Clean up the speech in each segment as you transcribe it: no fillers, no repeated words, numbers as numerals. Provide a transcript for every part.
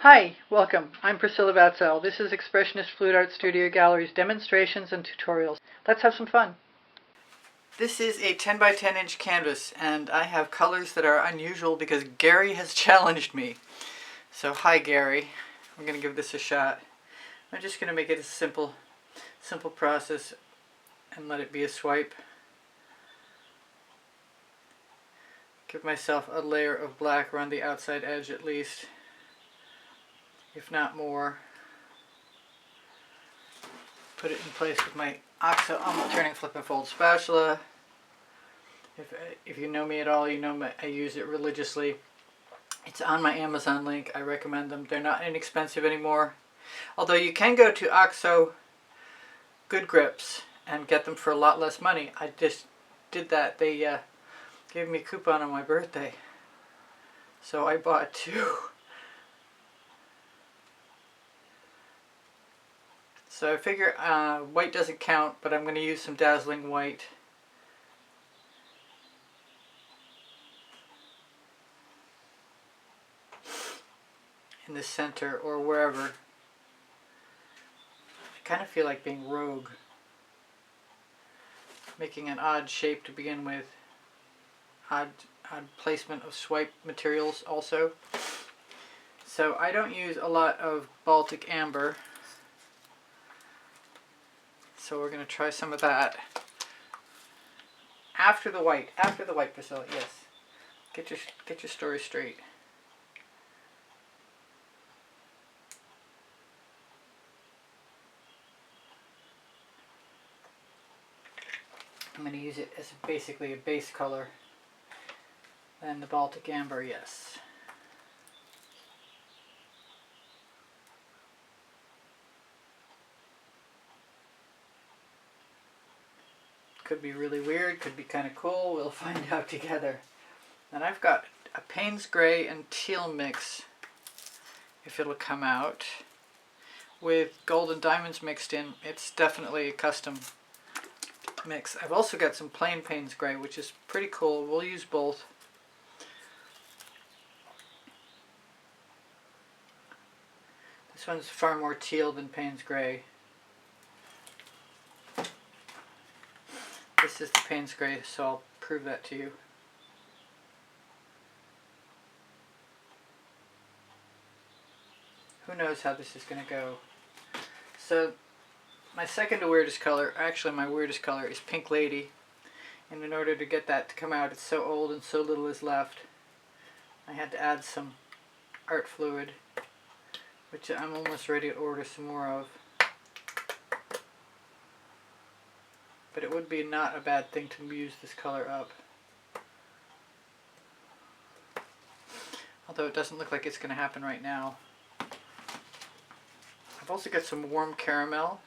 Hi, welcome. I'm Priscilla Batzell. This is Expressionist Fluid Art Studio Gallery's demonstrations and tutorials. Let's have some fun. This is a 10 by 10 inch canvas, and I have colors that are unusual because Gary has challenged me. So hi Gary, I'm going to give this a shot. I'm just going to make it a simple process and let it be a swipe. Give myself a layer of black around the outside edge at least, if not more. Put it in place with my OXO turning flip and fold spatula. If you know me at all, you know I use it religiously. It's on my Amazon link. I recommend them. They're not inexpensive anymore. Although you can go to OXO Good Grips and get them for a lot less money. I just did that. They gave me a coupon on my birthday, so I bought two. So I figure white doesn't count, but I'm going to use some dazzling white. In the center or wherever. I kind of feel like being rogue. Making an odd shape to begin with. Odd placement of swipe materials also. So I don't use a lot of Baltic Amber. So we're going to try some of that. After the white, Priscilla, yes. Get your story straight. I'm going to use it as basically a base color. And the Baltic Amber, yes. Could be really weird, could be kind of cool. We'll find out together. And I've got a Paynes Gray and Teal mix, if it'll come out, with gold and diamonds mixed in. It's definitely a custom mix. I've also got some plain Paynes Gray, which is pretty cool. We'll use both. This one's far more teal than Paynes Gray. This is the Paynes Gray, so I'll prove that to you. Who knows how this is going to go. So my second to weirdest color, actually my weirdest color, is Pink Lady. And in order to get that to come out, it's so old and so little is left, I had to add some art fluid, which I'm almost ready to order some more of. But it would be not a bad thing to use this color up. Although it doesn't look like it's going to happen right now. I've also got some warm caramel,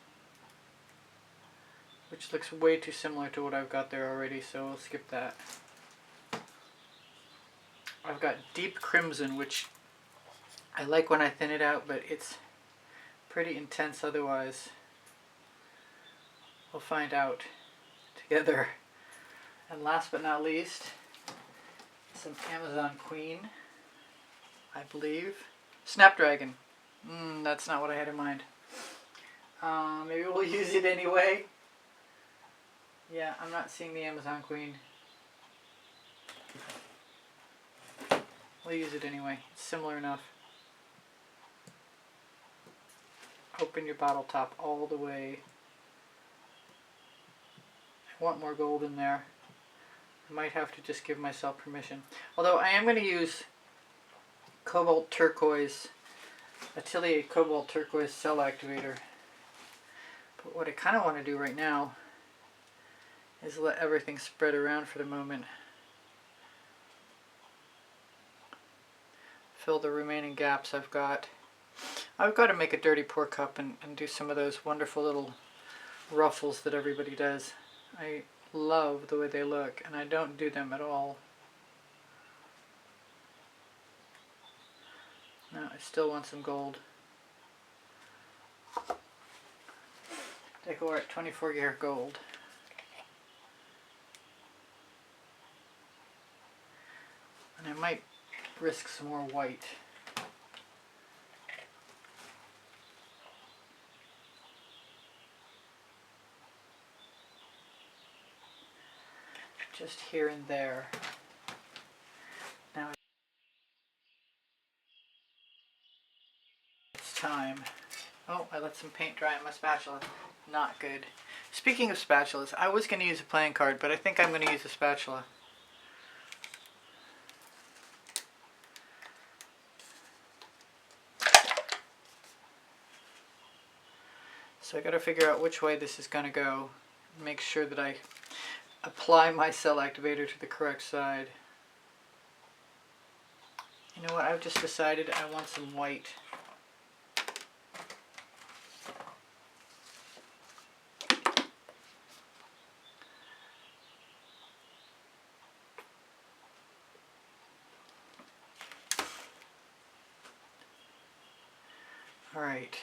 which looks way too similar to what I've got there already, so we'll skip that. I've got deep crimson, which I like when I thin it out, but it's pretty intense otherwise. We'll find out together. And last but not least, some Amazon Queen, I believe. Snapdragon. That's not what I had in mind. Maybe we'll use it anyway. Yeah, I'm not seeing the Amazon Queen. We'll use it anyway. It's similar enough. Open your bottle top all the way. I want more gold in there. I might have to just give myself permission. Although I am going to use Cobalt Turquoise, Atelier Cobalt Turquoise Cell Activator. But what I kind of want to do right now is let everything spread around for the moment. Fill the remaining gaps I've got. I've got to make a dirty pour cup and do some of those wonderful little ruffles that everybody does. I love the way they look, and I don't do them at all. No, I still want some gold. Decoart 24 karat gold. And I might risk some more white. just here and there. Now it's time. Oh, I let some paint dry on my spatula. Not good. Speaking of spatulas, I was going to use a playing card, but I think I'm going to use a spatula. So I got to figure out which way this is going to go. Make sure that I apply my cell activator to the correct side. You know what? I've just decided I want some white. All right.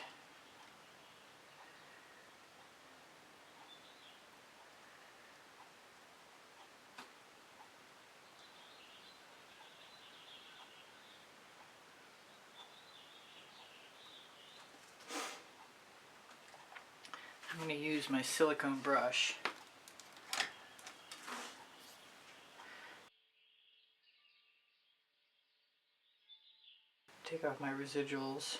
I'm going to use my silicone brush. Take off my residuals.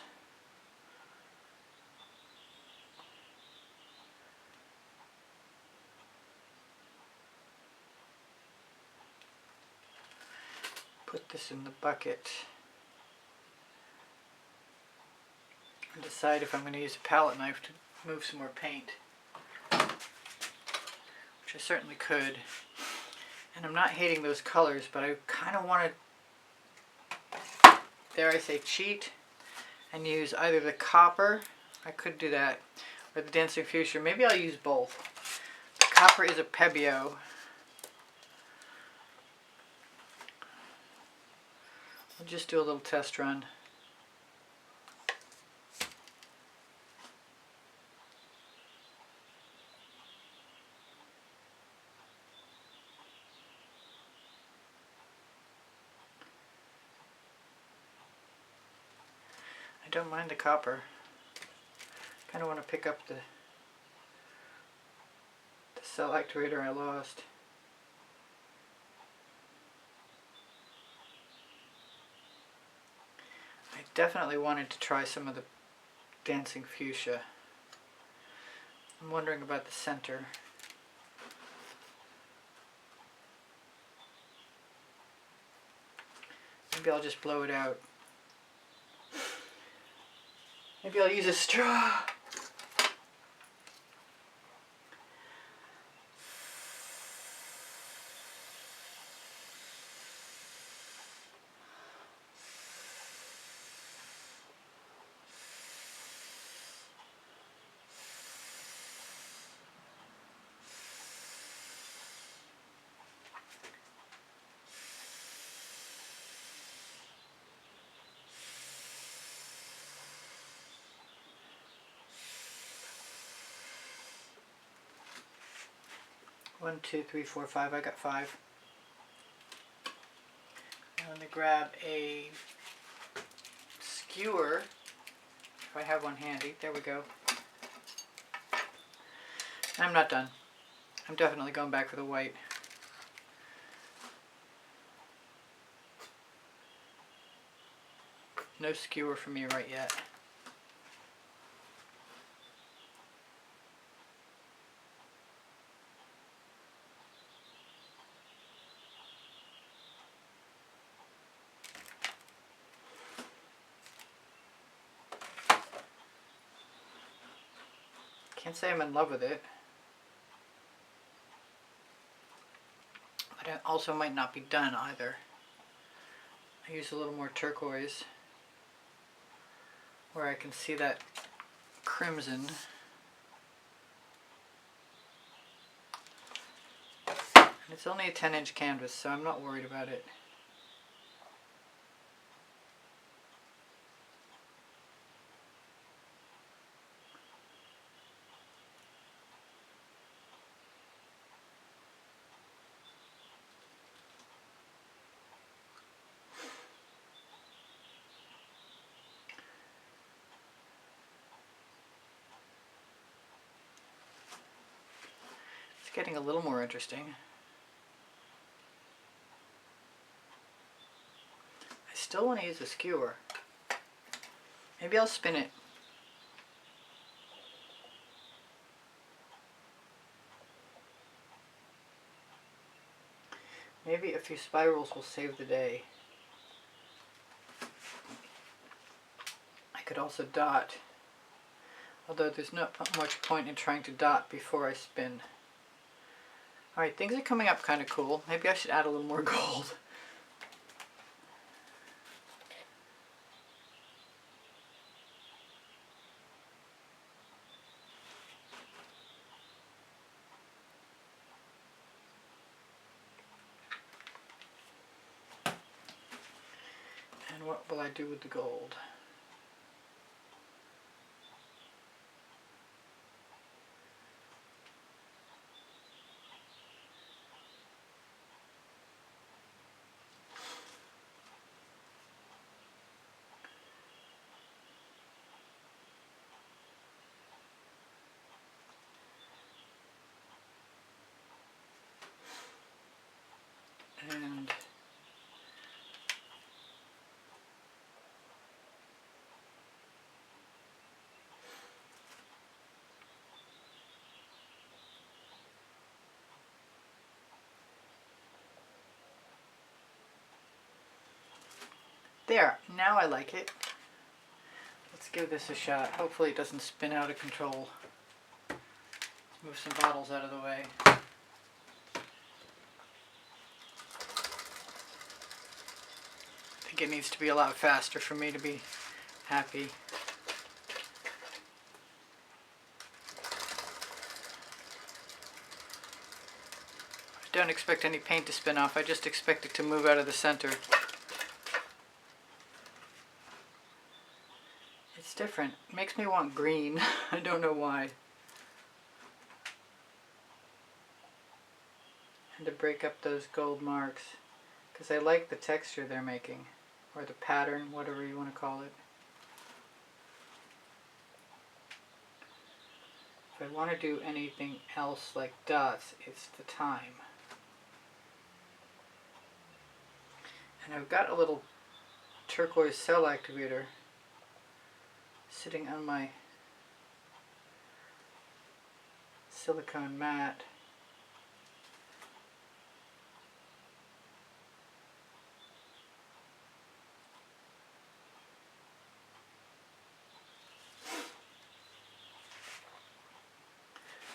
Put this in the bucket. And decide if I'm going to use a palette knife to move some more paint. Which I certainly could. And I'm not hating those colors, but I kind of want to, dare I say, cheat and use either the copper, I could do that, or the dancing fuchsia. Maybe I'll use both. The copper is a Pebeo. I'll just do a little test run. I don't mind the copper. Kind of want to pick up the cell activator I lost. I definitely wanted to try some of the dancing fuchsia. I'm wondering about the center. Maybe I'll just blow it out. Maybe I'll use a straw. One, two, three, four, five. I got 5. I'm going to grab a skewer, if I have one handy. There we go. I'm not done. I'm definitely going back for the white. No skewer for me right yet. Can't say I'm in love with it, but it also might not be done either. I use a little more turquoise where I can see that crimson. And it's only a 10-inch canvas, so I'm not worried about it. Getting a little more interesting. still want to use a skewer. Maybe I'll spin it. Maybe a few spirals will save the day. I could also dot, although there's not much point in trying to dot before I spin. Alright, things are coming up kind of cool. Maybe I should add a little more gold. And what will I do with the gold? And there, now I like it. Let's give this a shot. Hopefully it doesn't spin out of control. Let's move some bottles out of the way. I think it needs to be a lot faster for me to be happy. I don't expect any paint to spin off, I just expect it to move out of the center. It's different. It makes me want green. I don't know why. And to break up those gold marks, because I like the texture they're making, or the pattern, whatever you want to call it. If I want to do anything else like dots, it's the time. And I've got a little turquoise cell activator sitting on my silicone mat.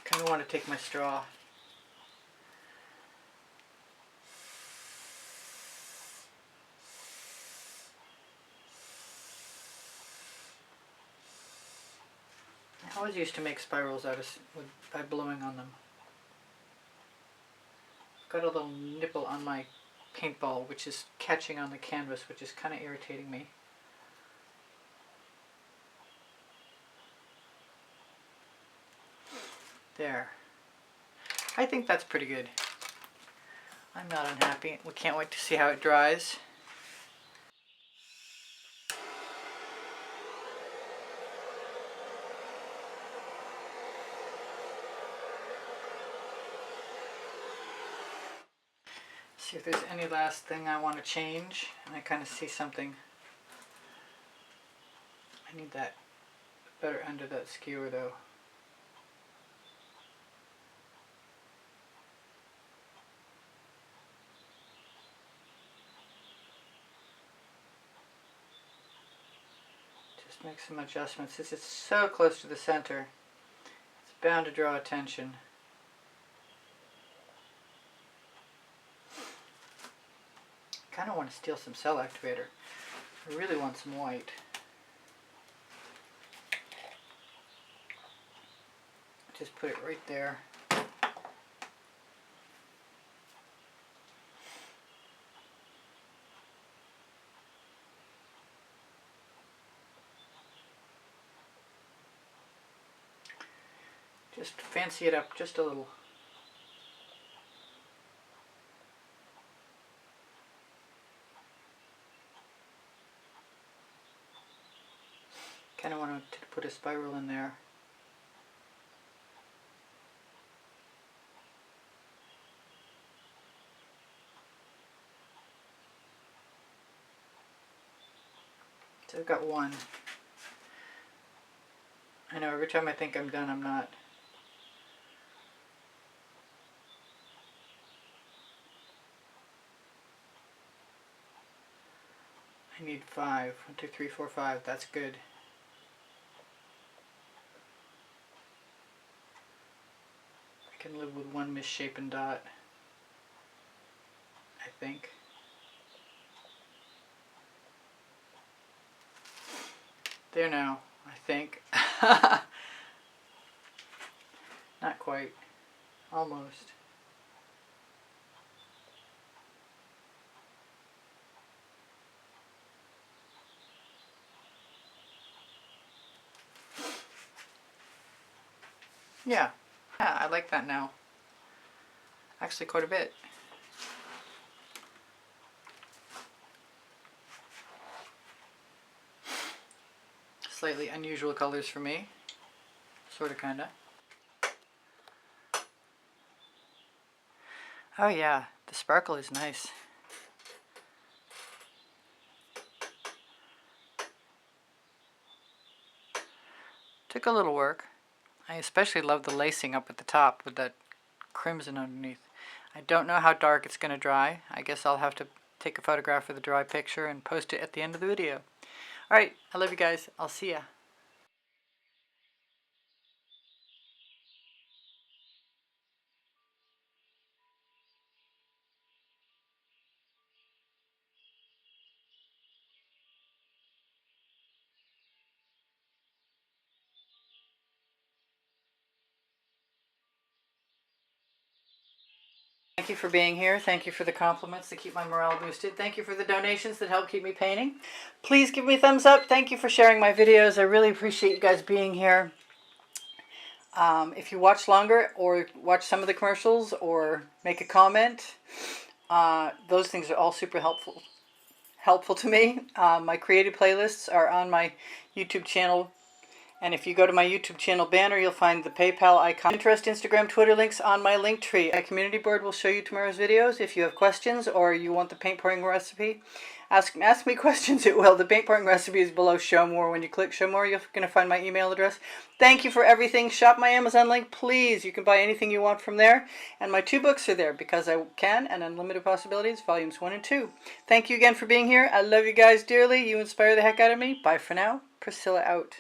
Kind of want to take my straw. I always used to make spirals out of by blowing on them. Got a little nipple on my paintball which is catching on the canvas, which is kind of irritating me. There. I think that's pretty good. I'm not unhappy. We can't wait to see how it dries. See if there's any last thing I want to change, and I kind of see something. I need that better end of that skewer though. Just make some adjustments. Since it's so close to the center, it's bound to draw attention. I kind of want to steal some cell activator. I really want some white. Just put it right there. Just fancy it up just a little. Kind of want to put a spiral in there. So I've got one. I know every time I think I'm done, I'm not. I need 5. 1, 2, 3, 4, 5. That's good. I can live with one misshapen dot, I think. There now, I think. Not quite. Almost. Yeah. Yeah, I like that now. Actually, quite a bit. Slightly unusual colors for me. Sorta, kinda. Oh yeah, the sparkle is nice. Took a little work. I especially love the lacing up at the top with that crimson underneath. I don't know how dark it's going to dry. I guess I'll have to take a photograph of the dry picture and post it at the end of the video. Alright, I love you guys. I'll see ya. Thank you for being here. Thank you for the compliments that keep my morale boosted. Thank you for the donations that help keep me painting. Please give me a thumbs up. Thank you for sharing my videos. I really appreciate you guys being here. If you watch longer or watch some of the commercials or make a comment, those things are all super helpful to me. My creative playlists are on my YouTube channel. And if you go to my YouTube channel banner, you'll find the PayPal icon. Pinterest, Instagram, Twitter links on my link tree. My community board will show you tomorrow's videos. If you have questions or you want the paint pouring recipe, ask me questions. It will. The paint pouring recipe is below Show More. When you click Show More, you're going to find my email address. Thank you for everything. Shop my Amazon link, please. You can buy anything you want from there. And my 2 books are there, Because I Can and Unlimited Possibilities, volumes 1 and 2. Thank you again for being here. I love you guys dearly. You inspire the heck out of me. Bye for now. Priscilla out.